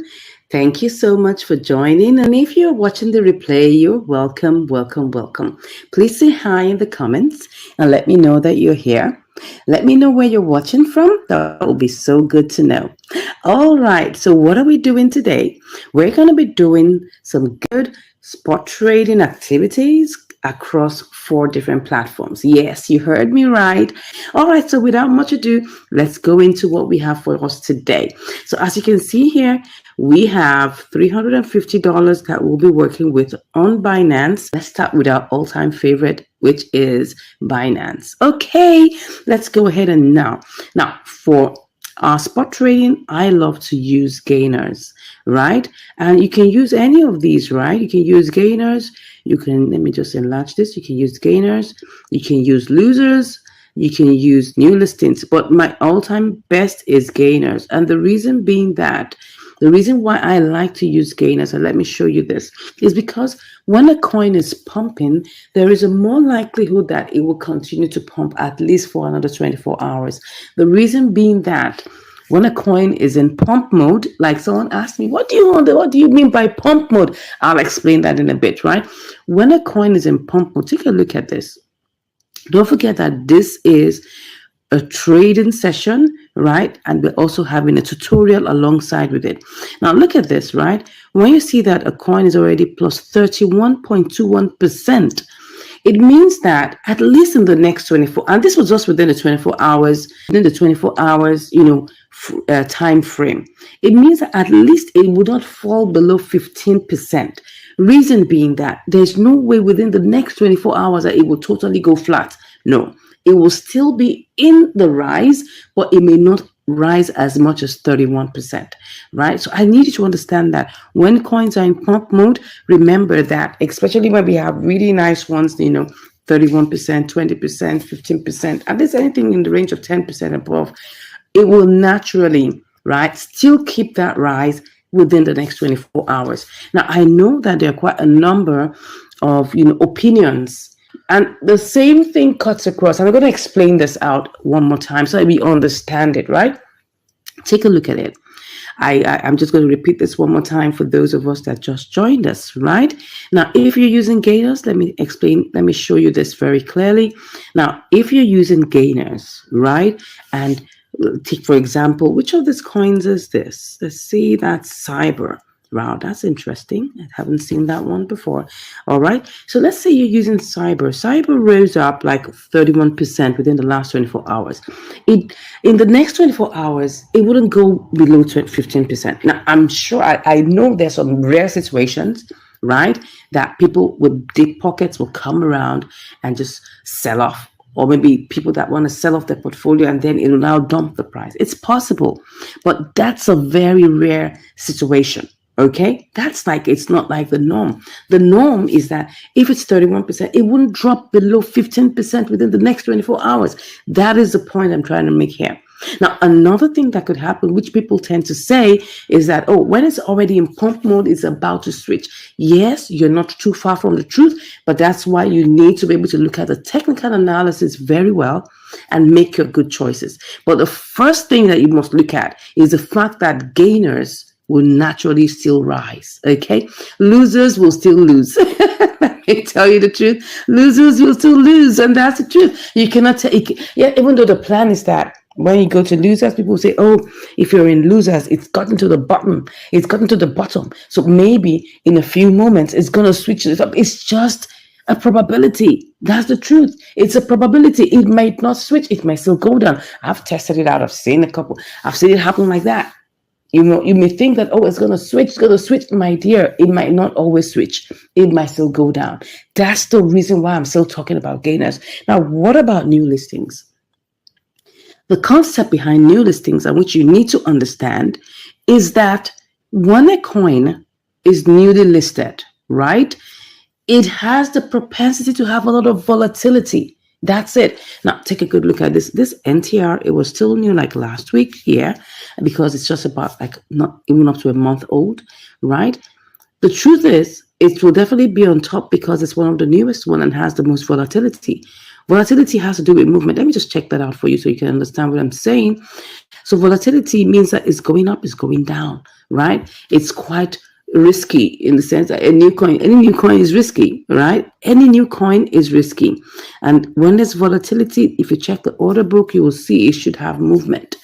thank you so much for joining. And if you're watching the replay, you're welcome, welcome, welcome. Please say hi in the comments and let me know that you're here. Let me know where you're watching from. That will be so good to know. All right. So what are we doing today? We're going to be doing some good spot trading activities across 4 different platforms. Yes, you heard me right. All right, so without much ado, let's go into what we have for us today. So as you can see here, we have $350 that we'll be working with on Binance. Let's start with our all-time favorite, which is Binance. Okay, let's go ahead and now for spot trading, I love to use gainers, right? And you can use any of these, right? You can use gainers. You can, let me just enlarge this. You can use gainers. You can use losers. You can use new listings. But my all-time best is gainers. And the reason being that, the reason why I like to use gainers, and let me show you this, is because when a coin is pumping, there is a more likelihood that it will continue to pump at least for another 24 hours. The reason being that when a coin is in pump mode, like someone asked me, what do you mean by pump mode? I'll explain that in a bit, right? When a coin is in pump mode, take a look at this. Don't forget that this is a trading session, right? And we're also having a tutorial alongside with it. Now look at this, right? When you see that a coin is already plus 31.21%, it means that at least in the next 24, and this was just within the 24 hours, time frame, it means that at least it would not fall below 15%. Reason being that there's no way within the next 24 hours that it will totally go flat. No, it will still be in the rise, but it may not rise as much as 31%, right? So I need you to understand that when coins are in pump mode, remember that, especially when we have really nice ones, 31%, 20%, 15%, and there's anything in the range of 10% above, it will naturally, right, still keep that rise within the next 24 hours. Now, I know that there are quite a number of, opinions, and the same thing cuts across. And I'm going to explain this out one more time so that we understand it, right? Take a look at it. I'm just going to repeat this one more time for those of us that just joined us, right? Now, if you're using gainers, let me show you this very clearly. Now, if you're using gainers, right, and take, for example, which of these coins is this? Let's see, that's Cyber. Wow, that's interesting. I haven't seen that one before. All right. So let's say you're using Cyber. Cyber rose up like 31% within the last 24 hours. In the next 24 hours, it wouldn't go below 15%. Now, I'm sure, I know there's some rare situations, right, that people with deep pockets will come around and just sell off. Or maybe people that want to sell off their portfolio and then it will now dump the price. It's possible, but that's a very rare situation. Okay, it's not like the norm. The norm is that if it's 31%, it wouldn't drop below 15% within the next 24 hours. That is the point I'm trying to make here. Now, another thing that could happen, which people tend to say, is that, when it's already in pump mode, it's about to switch. Yes, you're not too far from the truth, but that's why you need to be able to look at the technical analysis very well and make your good choices. But the first thing that you must look at is the fact that gainers will naturally still rise, okay? Losers will still lose. That tell you the truth. Losers will still lose, and that's the truth. You cannot take. Yeah, even though the plan is that when you go to losers, people say, "Oh, if you're in losers, it's gotten to the bottom. It's gotten to the bottom. So maybe in a few moments, it's gonna switch it up." It's just a probability. That's the truth. It's a probability. It might not switch. It might still go down. I've tested it out. I've seen a couple. I've seen it happen like that. You know, you may think that, oh, it's going to switch, it's going to switch. My dear, it might not always switch. It might still go down. That's the reason why I'm still talking about gainers. Now, what about new listings? The concept behind new listings, and which you need to understand, is that when a coin is newly listed, right, it has the propensity to have a lot of volatility. That's it. Now, take a good look at this. This NTR, it was still new like last week here because it's just about like not even up to a month old, right? The truth is, it will definitely be on top because it's one of the newest one and has the most volatility. Volatility has to do with movement. Let me just check that out for you so you can understand what I'm saying. So volatility means that it's going up, it's going down, right? It's quite risky in the sense that any new coin is risky, right? Any new coin is risky. And when there's volatility, if you check the order book, you will see it should have movement,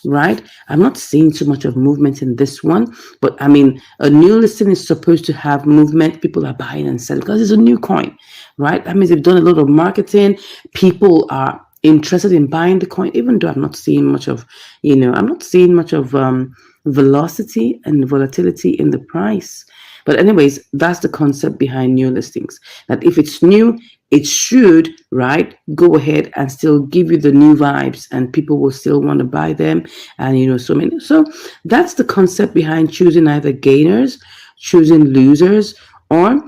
right? I'm not seeing too much of movement in this one, but I mean, a new listing is supposed to have movement. People are buying and selling because it's a new coin, right? That means they've done a lot of marketing. People are interested in buying the coin, even though I'm not seeing much of, velocity and volatility in the price. But anyways, that's the concept behind new listings. That if it's new, it should, right, go ahead and still give you the new vibes and people will still want to buy them. And, so many. So that's the concept behind choosing either gainers, choosing losers, or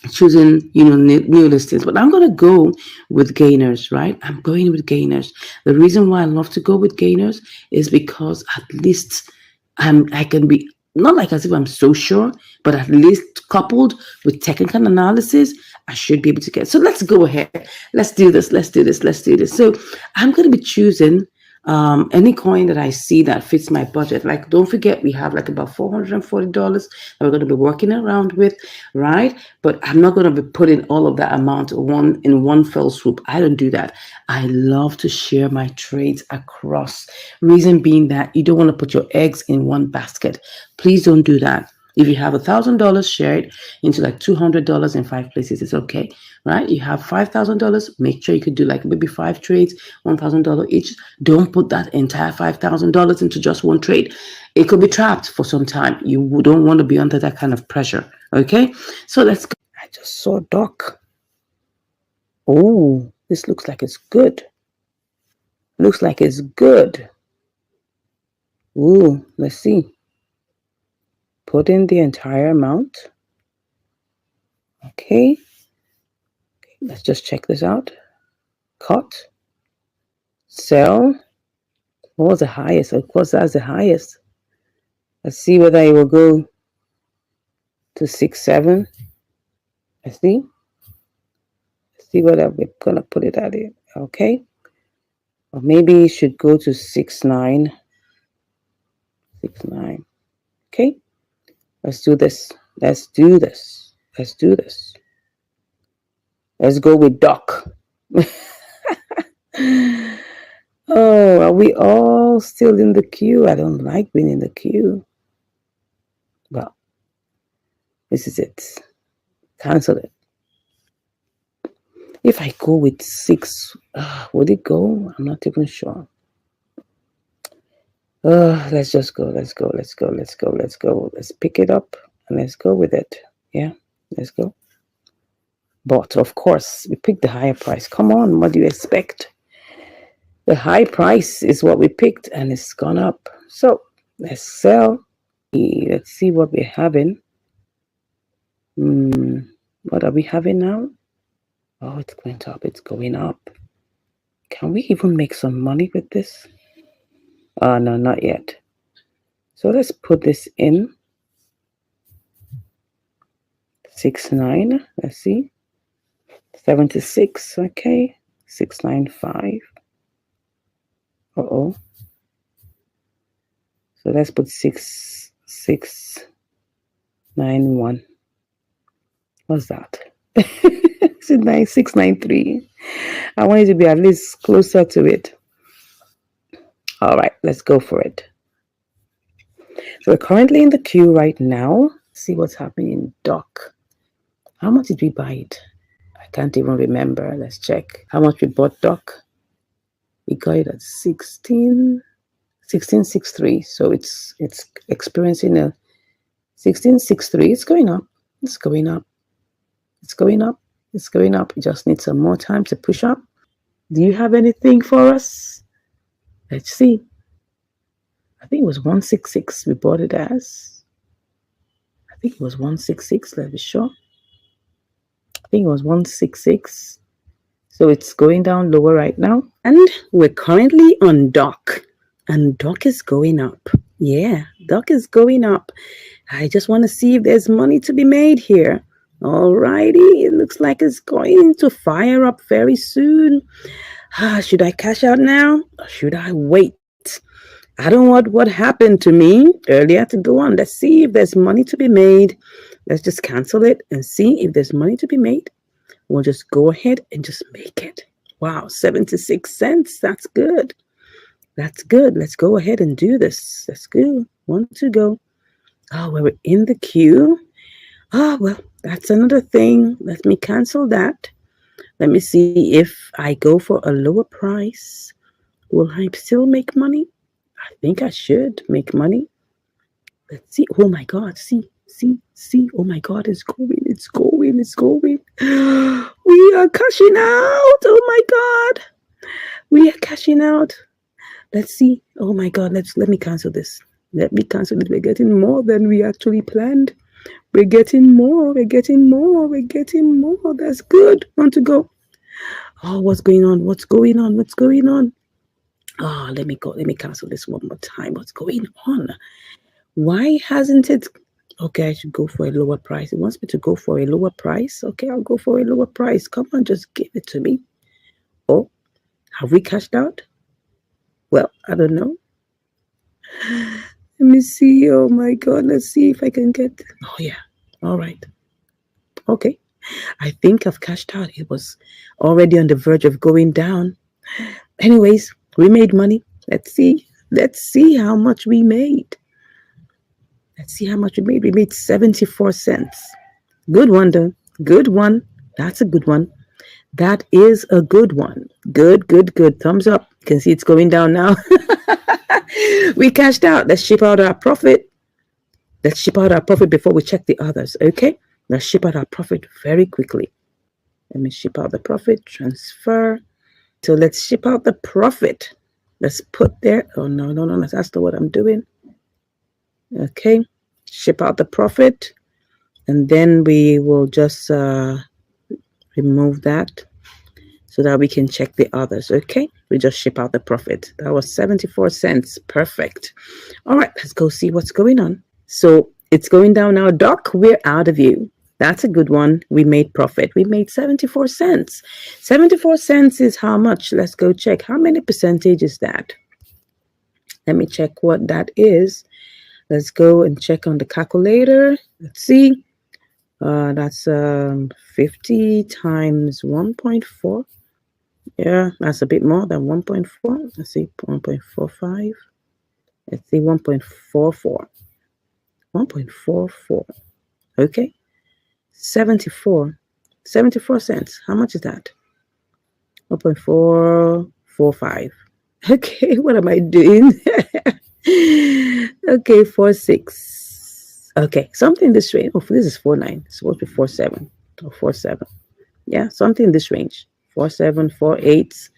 choosing new listings. But I'm going to go with gainers, right? I'm going with gainers. The reason why I love to go with gainers is because at least I can be not like as if I'm so sure, but at least coupled with technical analysis, I should be able to get. So let's go ahead. Let's do this. So I'm going to be choosing any coin that I see that fits my budget. Like, don't forget, we have like about $440 that we're going to be working around with, right? But I'm not going to be putting all of that amount in one fell swoop. I don't do that. I love to share my trades across. Reason being that you don't want to put your eggs in one basket. Please don't do that. If you have $1,000, share it into like $200 in 5 places. It's okay, right? You have $5,000. Make sure you could do like maybe 5 trades, $1,000 each. Don't put that entire $5,000 into just one trade. It could be trapped for some time. You don't want to be under that kind of pressure. Okay, so let's go. I just saw Doc. Oh, this looks like it's good. Looks like it's good. Ooh, let's see. Put in the entire amount. Okay. Let's just check this out. Cut. Sell. What was the highest? Of course, that's the highest. Let's see whether it will go to 6.7. Let's see. Let's see whether we're going to put it at it. Okay. Or maybe it should go to 6.9. 6.9. Okay. Let's do this. Let's go with Doc. Oh, are we all still in the queue? I don't like being in the queue. Well, this is it. Cancel it. If I go with 6, would it go? I'm not even sure. Let's just go. Let's pick it up and let's go with it. Yeah, let's go. But of course, we picked the higher price. Come on, what do you expect? The high price is what we picked and it's gone up. So let's sell. Let's see what we're having. What are we having now? Oh, it's going up. It's going up. Can we even make some money with this? No, not yet. So let's put this in. 6.9. Let's see. 76. Okay. 6.95. Uh-oh. So let's put 6.91. What's that? It's 693. I want it to be at least closer to it. All right, let's go for it. So we're currently in the queue right now. See what's happening in doc. How much did we buy it? I can't even remember. Let's check. How much we bought doc? We got it at 1663. So it's experiencing a 1663. It's going up. It's going up. It's going up. It's going up. We just need some more time to push up. Do you have anything for us? Let's see. I think it was 166 we bought it as. I think it was 166. Let's be sure. I think it was 166. So it's going down lower right now. And we're currently on doc. And doc is going up. Yeah, doc is going up. I just want to see if there's money to be made here. Alrighty, it looks like it's going to fire up very soon. Should I cash out now or should I wait? I don't want what happened to me earlier to go on. Let's see if there's money to be made. Let's just cancel it and see if there's money to be made. We'll just go ahead and just make it. Wow, 76 cents. That's good. That's good. Let's go ahead and do this. Let's go. One to go. Oh, we're in the queue. Well, that's another thing. Let me cancel that. Let me see if I go for a lower price. Will I still make money? I think I should make money. Let's see. Oh my God. See. Oh my God. It's going. We are cashing out. Oh my God. We are cashing out. Let's see. Oh my God. Let me cancel this. Let me cancel it. We're getting more than we actually planned. We're getting more. That's good. Want to go. Oh, what's going on? Oh, let me go. Let me cancel this one more time. What's going on? Why hasn't it? Okay, I should go for a lower price. It wants me to go for a lower price. Okay, I'll go for a lower price. Come on, just give it to me. Oh, have we cashed out? Well, I don't know. Let me see. Oh my God. Let's see if I can get. Oh, yeah. All right. Okay. I think I've cashed out. It was already on the verge of going down. Anyways, we made money. Let's see how much we made. We made 74 cents. Good one, though. Good one. That's a good one. That is a good one. Good. Thumbs up. You can see it's going down now. We cashed out. Let's ship out our profit. Before we check the others. Okay? Let's ship out our profit very quickly. Let me ship out the profit. Transfer. So let's ship out the profit. Let's put there. Oh, no. That's not what I'm doing. Okay. Ship out the profit. And then we will just remove that so that we can check the others. Okay. We just ship out the profit. That was 74 cents. Perfect. All right. Let's go see what's going on. So it's going down now. Doc, we're out of you. That's a good one. We made profit. We made 74 cents. 74 cents is how much? Let's go check. How many percentage is that? Let me check what that is. Let's go and check on the calculator. Let's see. That's 50 times 1.4. Yeah, that's a bit more than 1.4. Let's see, 1.45. Let's see, 1.44. 1.44. Okay. 74 cents. How much is that? 1.445. Okay, what am I doing? Okay, 46. Okay, something in this range. Oh, this is 49. It's supposed to be 47 or 47. Yeah, something in this range. 47, 48.